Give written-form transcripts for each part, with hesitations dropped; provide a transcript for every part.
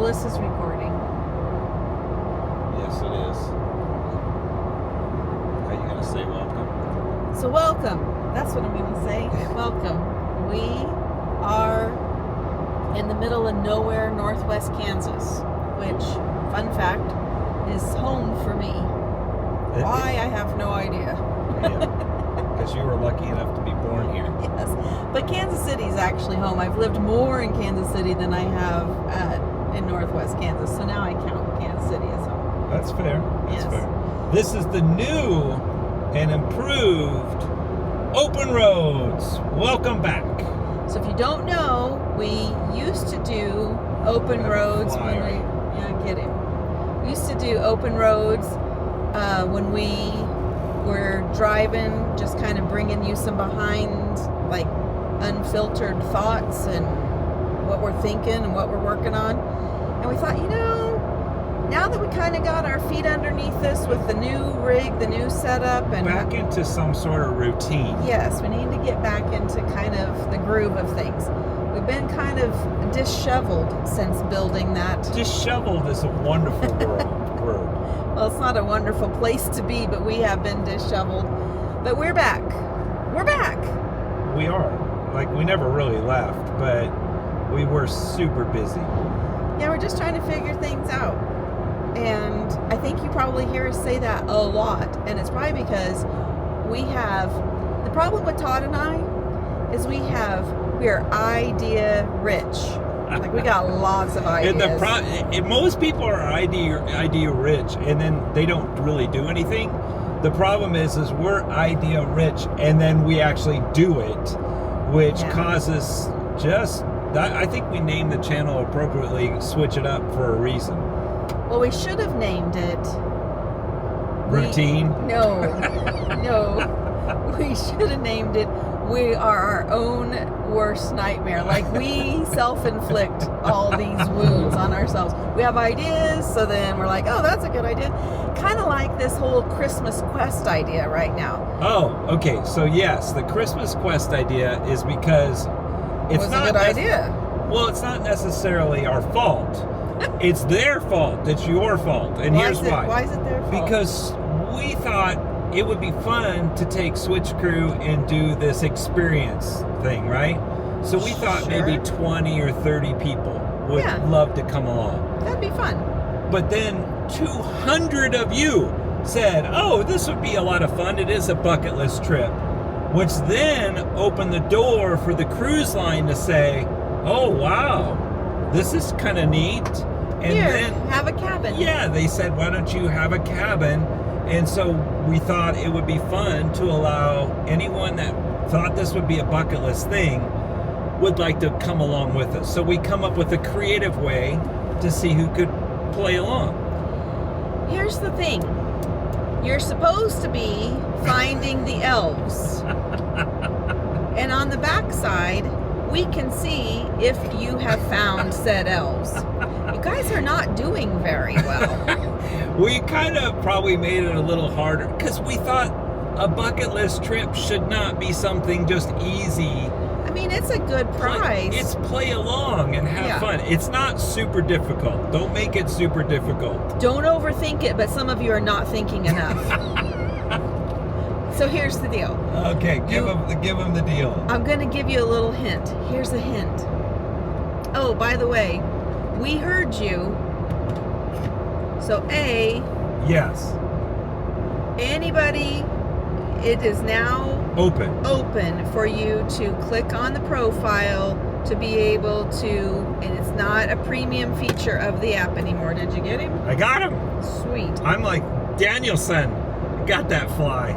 Well, this is recording. Yes, it is. How you gonna say welcome? So welcome. That's what I'm going to say. Welcome. We are in the middle of nowhere, northwest Kansas, which, fun fact, is home for me. Why, I have no idea. Because you were lucky enough to be born here. Yes, but Kansas City is actually home. I've lived more in Kansas City than I have in northwest Kansas, so now I count Kansas City as home. That's fair. That's Yes. fair. This is the new and improved Open Roads. Welcome back. So if you don't know, we used to do open roads when we, yeah, get him. We used to do open roads when we were driving, just kind of bringing you some behind, like, unfiltered thoughts and what we're thinking and what we're working on. And we thought, now that we kind of got our feet underneath us with the new rig, the new setup, and Back into some sort of routine. yes, we need to get back into kind of the groove of things. We've been kind of disheveled since building that. Disheveled is a wonderful word. Well, it's not a wonderful place to be, but we have been disheveled. But we're back. We're back. We are. Like, we never really left, but we were super busy. Yeah, we're just trying to figure things out. And I think you probably hear us say that a lot. And it's probably because we have, the problem with Todd and I is we are idea rich. Like, we got lots of ideas. Most people are idea rich, and then they don't really do anything. The problem is we're idea rich, and then we actually do it, which causes I think we named the channel appropriately, Switch It Up, for a reason. Well, we should have named it Routine? No. We should have named it We Are Our Own Worst Nightmare. Like, we self-inflict all these wounds on ourselves. We have ideas, so then we're like, oh, that's a good idea. Kind of like this whole Christmas quest idea right now. Oh, okay. So yes, the Christmas quest idea is because it's not a good idea. Well, it's not necessarily our fault. It's their fault. It's your fault. And here's why. Why is it their fault? Because we thought it would be fun to take Switch Crew and do this experience thing, right? So we thought maybe 20 or 30 people would love to come along. That'd be fun. But then 200 of you said, oh, this would be a lot of fun. It is a bucket list trip. Which then opened the door for the cruise line to say, oh, wow, this is kind of neat. And then have a cabin. Yeah, they said, why don't you have a cabin? And so we thought it would be fun to allow anyone that thought this would be a bucket list thing would like to come along with us. So we come up with a creative way to see who could play along. Here's the thing. You're supposed to be finding the elves. And on the backside, we can see if you have found said elves. You guys are not doing very well. We kind of probably made it a little harder because we thought a bucket list trip should not be something just easy. I mean, it's a good prize. It's play along and have fun. It's not super difficult. Don't make it super difficult. Don't overthink it, but some of you are not thinking enough. So here's the deal. Okay, give them the deal. I'm going to give you a little hint. Here's a hint. Oh, by the way, we heard you. So yes. Anybody, it is now open for you to click on the profile to be able to, and it's not a premium feature of the app anymore. Did you get him? I got him. Sweet. I'm like Danielson. Got that fly.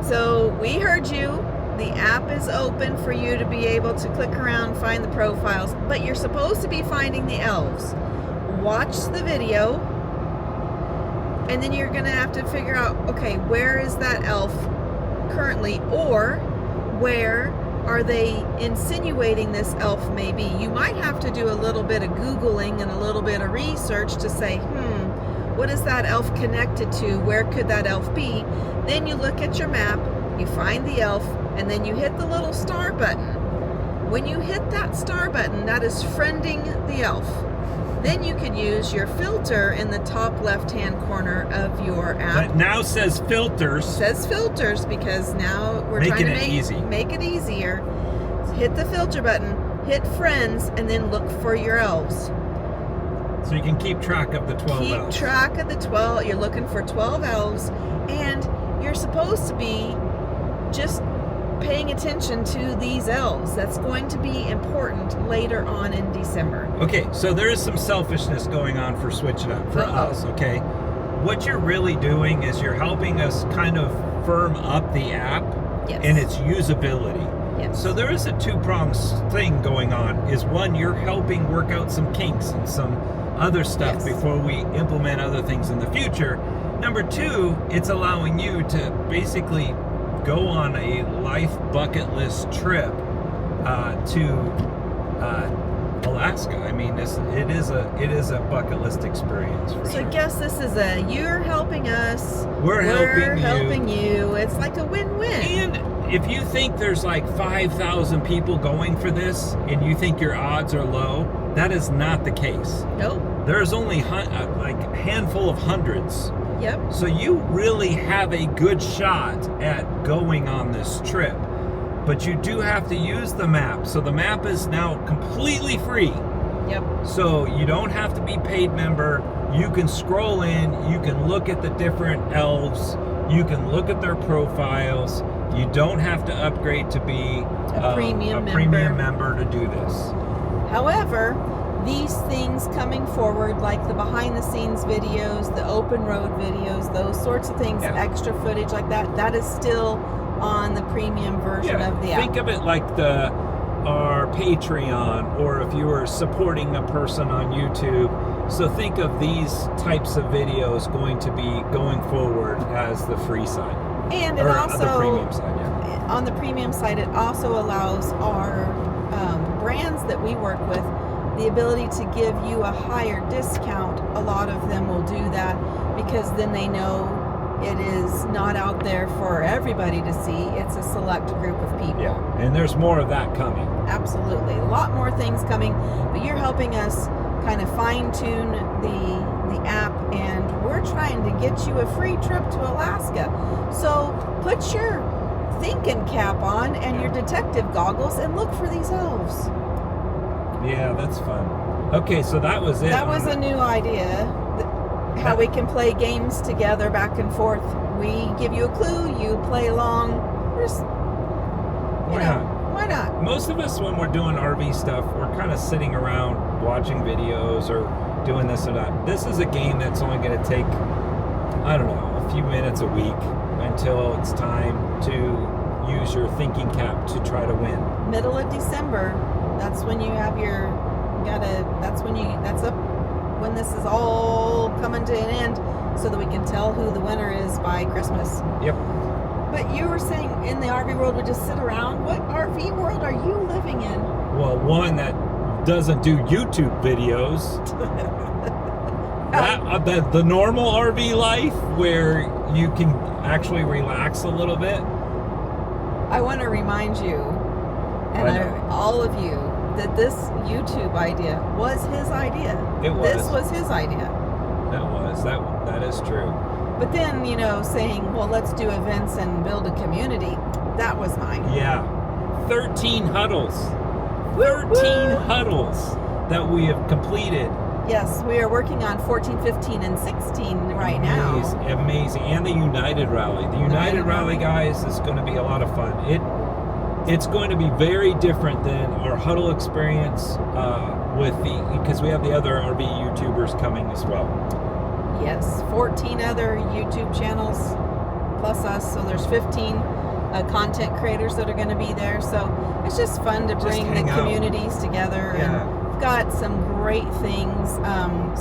So we heard you. The app is open for you to be able to click around, find the profiles, but you're supposed to be finding the elves. Watch the video, and then you're gonna have to figure out, okay, where is that elf currently, or where are they insinuating this elf may be? You might have to do a little bit of Googling and a little bit of research to say, what is that elf connected to? Where could that elf be? Then you look at your map, you find the elf, and then you hit the little star button. When you hit that star button, that is friending the elf. Then you could use your filter in the top left-hand corner of your app. That now says filters. It says filters because now we're trying to make it easier. Hit the filter button, hit friends, and then look for your elves. So you can keep track of the 12 elves. Keep track of the 12. You're looking for 12 elves, and you're supposed to be just paying attention to these elves. That's going to be important later on in December. Okay, so there is some selfishness going on for Switch It Up for us, okay? What you're really doing is you're helping us kind of firm up the app and its usability. Yes. So there is a two-pronged thing going on. Is one, you're helping work out some kinks and some other stuff before we implement other things in the future. Number two, it's allowing you to basically go on a life bucket list trip to Alaska. I mean, it is a bucket list experience for sure. So I guess this is you're helping us. We're helping you. It's like a win-win. And if you think there's like 5,000 people going for this, and you think your odds are low, that is not the case. Nope. There's only like a handful of hundreds. Yep. So you really have a good shot at going on this trip. But you do have to use the map. So the map is now completely free. Yep. So you don't have to be paid member. You can scroll in. You can look at the different elves. You can look at their profiles. You don't have to upgrade to be a premium member to do this. However, these things coming forward, like the behind-the-scenes videos, the open road videos, those sorts of things, extra footage like that, that is still on the premium version of the app. Think of it like our Patreon, or if you were supporting a person on YouTube. So think of these types of videos going to be going forward as the free side. And it also, the premium side, on the premium side, it also allows our brands that we work with the ability to give you a higher discount. A lot of them will do that because then they know it is not out there for everybody to see. It's a select group of people. Yeah, and there's more of that coming. Absolutely. A lot more things coming, but you're helping us kind of fine-tune the app, and we're trying to get you a free trip to Alaska. So put your thinking cap on and your detective goggles and look for these elves. Yeah, that's fun. Okay, so that was it. That was a new idea. How we can play games together back and forth. We give you a clue, you play along. Why not? Most of us, when we're doing RV stuff, we're kind of sitting around watching videos or doing this or that. This is a game that's only going to take, I don't know, a few minutes a week until it's time to use your thinking cap to try to win. Middle of December, that's when you have your, when this is all coming to an end, so that we can tell who the winner is by Christmas. Yep. But you were saying in the RV world we just sit around. What RV world are you living in? Well, one that doesn't do YouTube videos. The normal RV life where you can actually relax a little bit. I want to remind you, and all of you, that this YouTube idea was his idea. It was. This was his idea. That is true. But then, saying, well, let's do events and build a community, that was mine. Yeah. 13 huddles. 13 huddles that we have completed. Yes, we are working on 14, 15, and 16 right now. Amazing. And the United Rally. The United Rally, guys, is going to be a lot of fun. It's going to be very different than our huddle experience because we have the other RV YouTubers coming as well. Yes, 14 other YouTube channels plus us, so there's 15 content creators that are going to be there. So it's just fun to bring the communities together. Yeah. And we've got some great things, got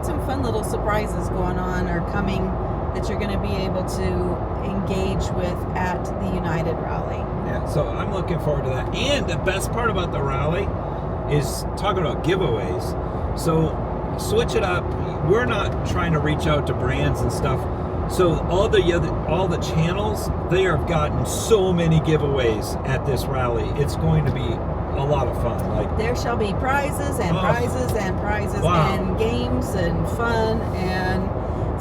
some fun little surprises going on or coming that you're going to be able to engage with at the United Rally. Yeah, so I'm looking forward to that. And the best part about the rally is talking about giveaways. So Switch It Up, we're not trying to reach out to brands and stuff. So all the channels, they have gotten so many giveaways at this rally. It's going to be a lot of fun. Like, there shall be prizes and prizes and prizes and games and fun and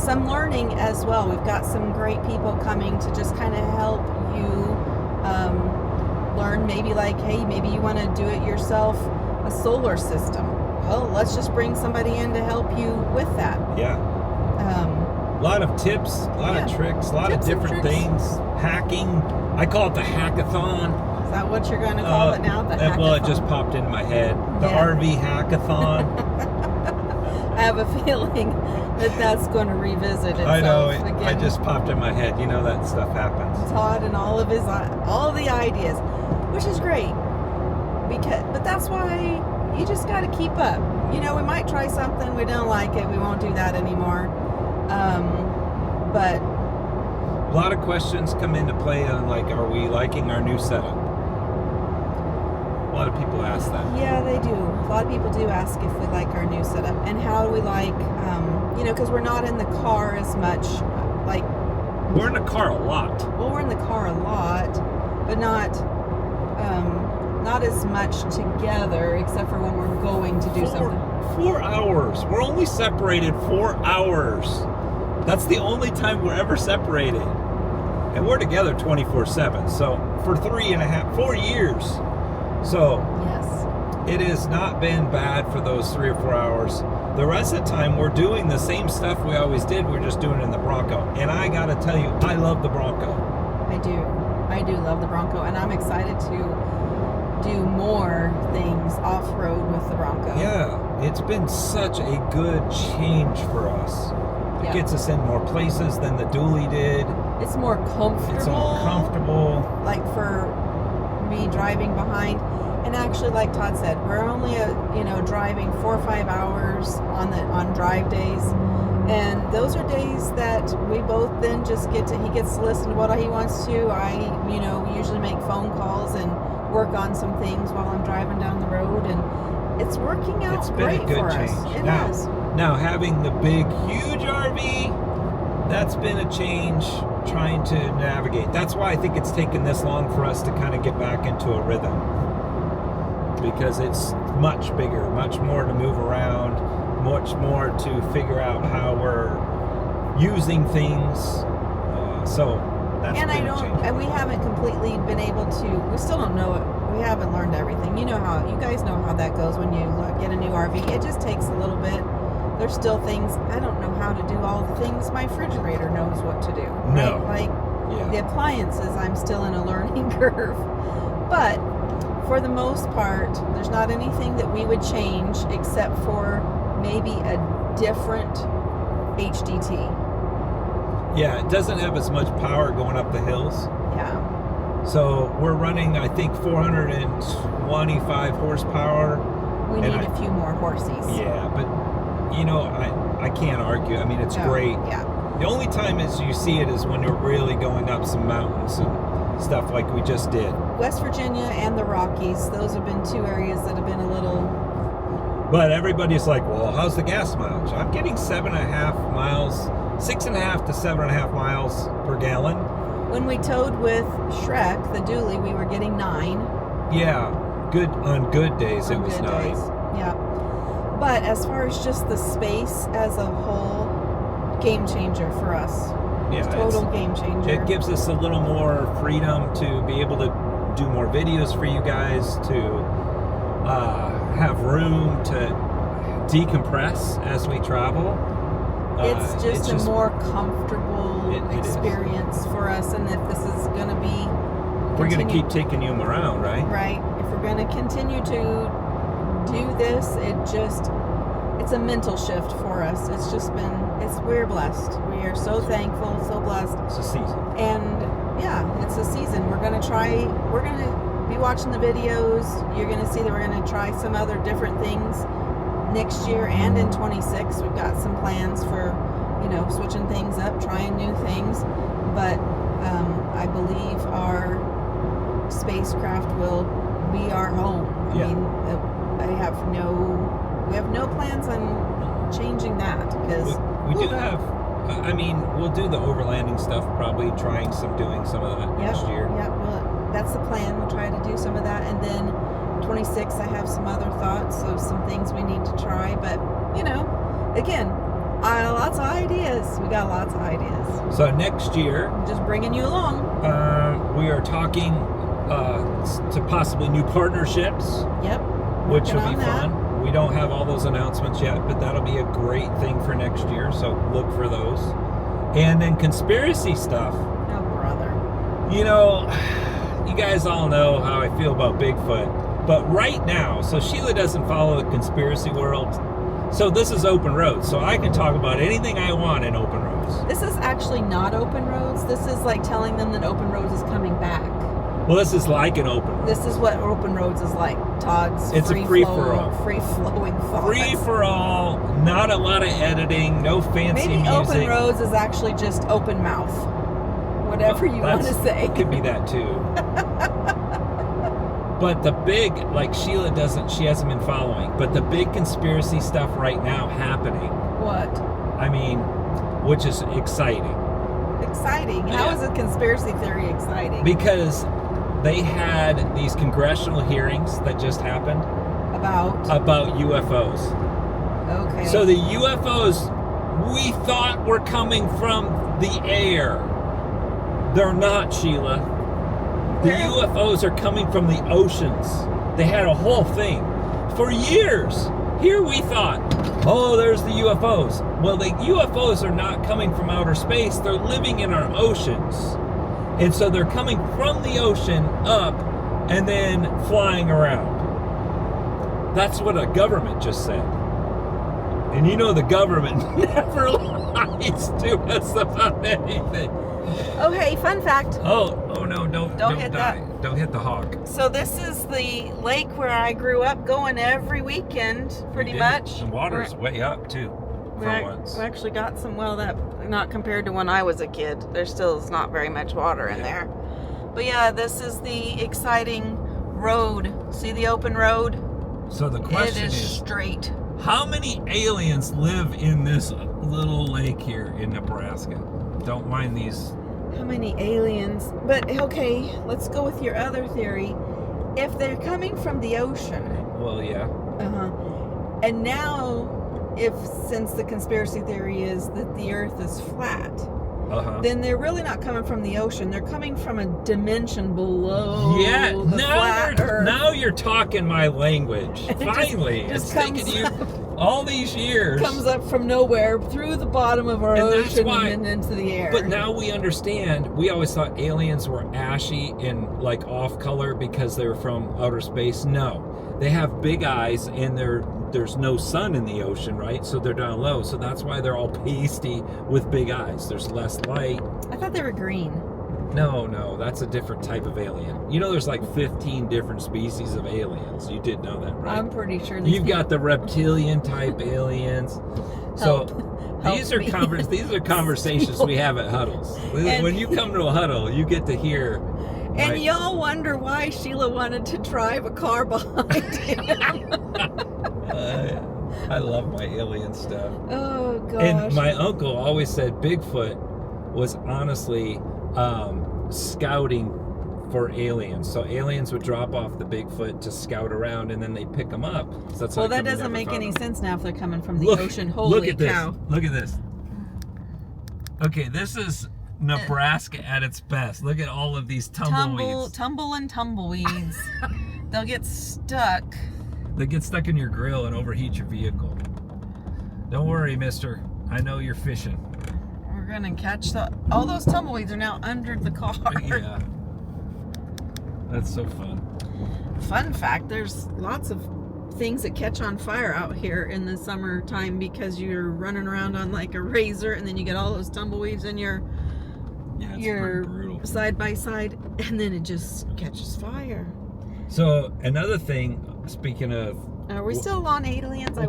some learning as well. We've got some great people coming to just kind of help you learn. Maybe like, hey, maybe you want to do it yourself, a solar system. Well, let's just bring somebody in to help you with that. Yeah. A lot of tips, a lot of tricks, a lot of different things. Hacking. I call it the hackathon. Is that what you're going to call it now? The hackathon? Well, it just popped in my head. The RV hackathon. I have a feeling that that's going to revisit itself. I know. Again. It just popped in my head. You know, that stuff happens. Todd and all the ideas, which is great. But that's why you just got to keep up. You know, we might try something, we don't like it, we won't do that anymore. But a lot of questions come into play on, like, are we liking our new setup? A lot of people ask that. Yeah, they do. A lot of people do ask if we like our new setup and how do we like, you know, because we're not in the car as much. Like, we're in the car a lot. Well, we're in the car a lot, but not as much together, except for when we're going to do something. 4 hours. We're only separated 4 hours. That's the only time we're ever separated. And we're together 24/7. So for 4 years. So yes, it has not been bad for those 3 or 4 hours. The rest of the time we're doing the same stuff we always did. We're just doing it in the Bronco. And I gotta tell you, I love the Bronco. I do love the Bronco, and I'm excited to do more things off-road with the Bronco. Yeah, it's been such a good change for us. It gets us in more places than the dually did. It's more comfortable. It's more comfortable. Like for me driving behind, and actually, like Todd said, we're only driving 4 or 5 hours on drive days, and those are days that we both then just he gets to listen to what he wants to. I usually make phone calls and work on some things while I'm driving down the road, and it's working out great for us. It has. Now, having the big, huge RV, that's been a change trying to navigate. That's why I think it's taken this long for us to kind of get back into a rhythm. Because it's much bigger, much more to move around, much more to figure out how we're using things. So that's been a change. And we haven't completely been able to, we still don't know it. We haven't learned everything. You guys know how that goes when you get a new RV. It just takes a little bit. There's still things, I don't know how to do all the things. My refrigerator knows what to do. No. Right? The appliances, I'm still in a learning curve. But for the most part, there's not anything that we would change except for maybe a different HDT. Yeah, it doesn't have as much power going up the hills. Yeah. So we're running, I think, 425 horsepower. We need a few more horsies. Yeah, but I can't argue. I mean, it's great. Yeah. The only time you see it is when you're really going up some mountains and stuff like we just did. West Virginia and the Rockies, those have been 2 areas that have been a little... But everybody's like, well, how's the gas mileage? I'm getting 6.5 miles, 6.5 to 7.5 miles per gallon. When we towed with Shrek, the dually, we were getting 9. Yeah, on good days it was 9. Yeah. But as far as just the space as a whole, game changer for us. Yeah, total game changer. It gives us a little more freedom to be able to do more videos for you guys, to have room to decompress as we travel. It's just a more comfortable experience for us, and if this is going to be... We're going to keep taking you around, right? Right. If we're going to continue to do this, it's a mental shift for us. It's just been, we're blessed. We are so thankful, so blessed. It's a season. And yeah, it's a season. We're going to be watching the videos. You're going to see that we're going to try some other different things next year and in 26. We've got some plans for, switching things up, trying new things. But I believe our spacecraft will be our home. Yeah. I mean, we have no plans on changing that, because we do have I mean, we'll do the overlanding stuff, probably doing some of that next year. Yeah, well, that's the plan. We'll try to do some of that. And then 26, I have some other thoughts of some things we need to try. But, you know, again, lots of ideas. We got lots of ideas. So next year... I'm just bringing you along. We are talking to possibly new partnerships. Yep. Which will be fun. We don't have all those announcements yet, but that'll be a great thing for next year, so look for those. And then conspiracy stuff. Oh, brother. You know, you guys all know how I feel about Bigfoot, but right now, so Sheila doesn't follow the conspiracy world, so this is open roads, so I can talk about anything I want in open roads. This is actually not open roads. This is like telling them that open roads is coming back. Well, this is like an open road. This is what open roads is like. Todd's it's a free-for-all. Free-flowing thoughts. Free-for-all, not a lot of editing, no fancy Maybe music. open roads is actually just open mouth. Whatever you want to say. It could be that too. But the big, like Sheila she hasn't been following, but the big conspiracy stuff right now happening. What? I mean, which is exciting. Exciting? How is a conspiracy theory exciting? Because they had these congressional hearings that just happened. About UFOs. Okay. So the UFOs we thought were coming from the air. They're not, Sheila. The UFOs are coming from the oceans. They had a whole thing. For years, here we thought, oh, there's the UFOs. Well, the UFOs are not coming from outer space. They're living in our oceans. And so they're coming from the ocean up and then flying around. That's what a government just said. And you know the government never lies to us about anything. Oh, hey, fun fact. Oh no, don't hit die. that. Don't hit the hawk. So this is the lake where I grew up, going every weekend, pretty much. The water's way up too. We actually got some, well, that not compared to when I was a kid. There still is not very much water in there. But yeah, this is the exciting road. See the open road? So the question is straight. How many aliens live in this little lake here in Nebraska? Don't mind these. How many aliens? But okay, let's go with your other theory. If they're coming from the ocean. Well, yeah. And now, since the conspiracy theory is that the Earth is flat, then they're really not coming from the ocean. They're coming from a dimension below. Yeah, the flat Earth. Now you're talking my language. Finally, it's taken you all these years. Comes up from nowhere through the bottom of our ocean and then into the air. But now we understand. We always thought aliens were ashy and like off color because they were from outer space. No, they have big eyes and there's no sun in the ocean, right? So they're down low. So that's why they're all pasty with big eyes. There's less light. I thought they were green. No, that's a different type of alien. You know, there's like 15 different species of aliens. You did know that, right? I'm pretty sure. You've got the reptilian type aliens. So these are conversations we have at huddles. When you come to a huddle, you get to hear. And y'all wonder why Sheila wanted to drive a car behind him. I love my alien stuff. Oh, gosh. And my uncle always said Bigfoot was honestly scouting for aliens. So aliens would drop off the Bigfoot to scout around, and then they'd pick them up. So that's that doesn't make any sense now if they're coming from the ocean. Holy cow. Look at this. Okay, this is Nebraska at its best. Look at all of these tumbleweeds. Tumble and tumbleweeds. They'll get stuck. They get stuck in your grill and overheat your vehicle. Don't worry, mister. I know you're fishing. We're gonna catch all those tumbleweeds are now under the car. Yeah. That's so fun. Fun fact, there's lots of things that catch on fire out here in the summertime because you're running around on like a razor and then you get all those tumbleweeds in your side by side and then it just catches fire. So another thing, speaking of, are we still on aliens? I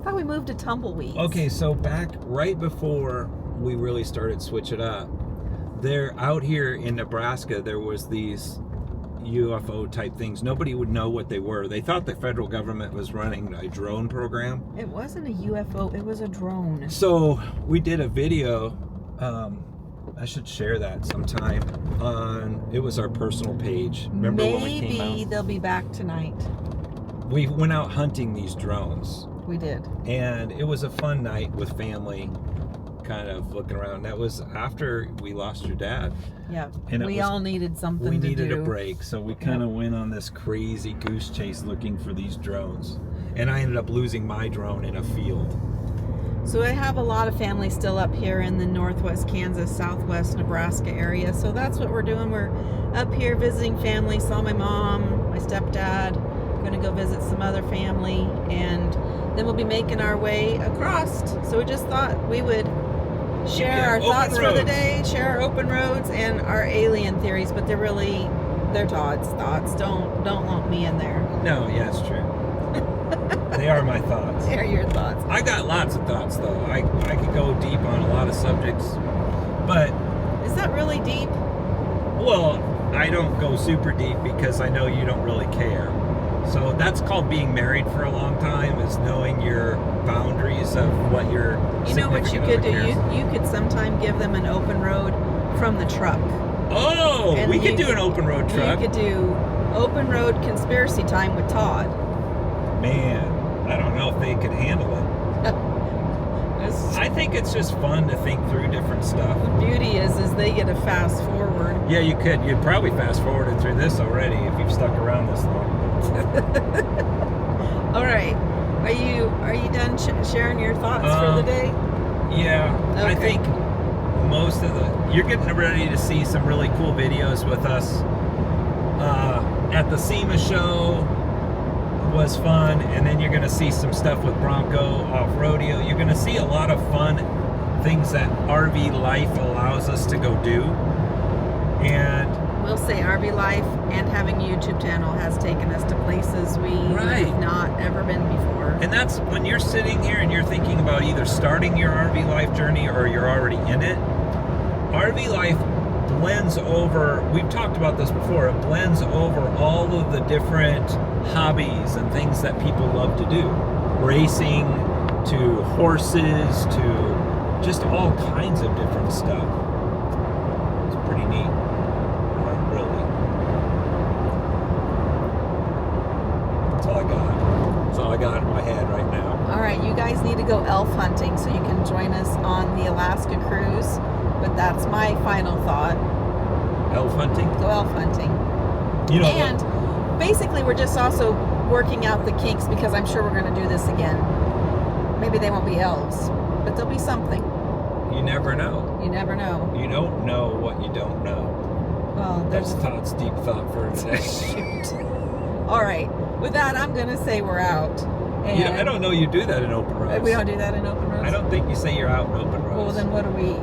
thought we moved to tumbleweeds. Okay, so back right before we really started Switch It Up, there out here in Nebraska there was these UFO type things. Nobody would know what they were. They thought the federal government was running a drone program. It wasn't a UFO, it was a drone. So we did a video, I should share that sometime, it was our personal page. Remember when we came out? Maybe they'll be back tonight. We went out hunting these drones. We did. And it was a fun night with family, kind of looking around. That was after we lost your dad. Yeah, and we all needed something to do. We needed a break, so we kind of went on this crazy goose chase looking for these drones. And I ended up losing my drone in a field. So I have a lot of family still up here in the northwest Kansas, southwest Nebraska area. So that's what we're doing. We're up here visiting family. Saw my mom, my stepdad. Going to go visit some other family, and then we'll be making our way across. So we just thought we would share our thoughts for the day, share our open roads and our alien theories, but they're Todd's thoughts. Don't lump me in there. No, yeah, it's true. They are my thoughts. They're your thoughts. I got lots of thoughts though. I could go deep on a lot of subjects, but is that really deep? Well, I don't go super deep because I know you don't really care. So that's called being married for a long time, is knowing your boundaries of what your You know what you could do? You could sometime give them an open road from the truck. Oh, and we could do an open road truck. You could do open road conspiracy time with Todd. Man, I don't know if they could handle it. I think it's just fun to think through different stuff. The beauty is they get to fast forward. Yeah, you could. You'd probably fast forwarded through this already if you've stuck around this long. All right, are you done sharing your thoughts for the day? Yeah, okay. I think most of you're getting ready to see some really cool videos with us at the SEMA show. Was fun, and then you're going to see some stuff with Bronco off rodeo. You're going to see a lot of fun things that RV life allows us to go do. And we'll say RV life and having a YouTube channel has taken us to places we have not ever been before. And that's when you're sitting here and you're thinking about either starting your RV life journey or you're already in it. RV life blends over, we've talked about this before, it blends over all of the different hobbies and things that people love to do. Racing, to horses, to just all kinds of different stuff. It's pretty neat. Really. That's all I got. That's all I got in my head right now. All right, you guys need to go elf hunting so you can join us on the Alaska cruise. But that's my final thought. Elf hunting? Go elf hunting. You know and what? Basically, we're just also working out the kinks because I'm sure we're going to do this again. Maybe they won't be elves, but there'll be something. You never know. You never know. You don't know what you don't know. Well, that's Todd's deep thought for today. Shoot. All right. With that, I'm going to say we're out. And you know, I don't know you do that in open roads. We don't do that in open roads? I don't think you say you're out in open roads. Well, then what do we...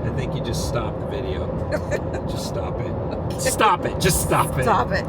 I think you just stop the video. Just stop it. Okay. Stop it. Just stop it. Stop it.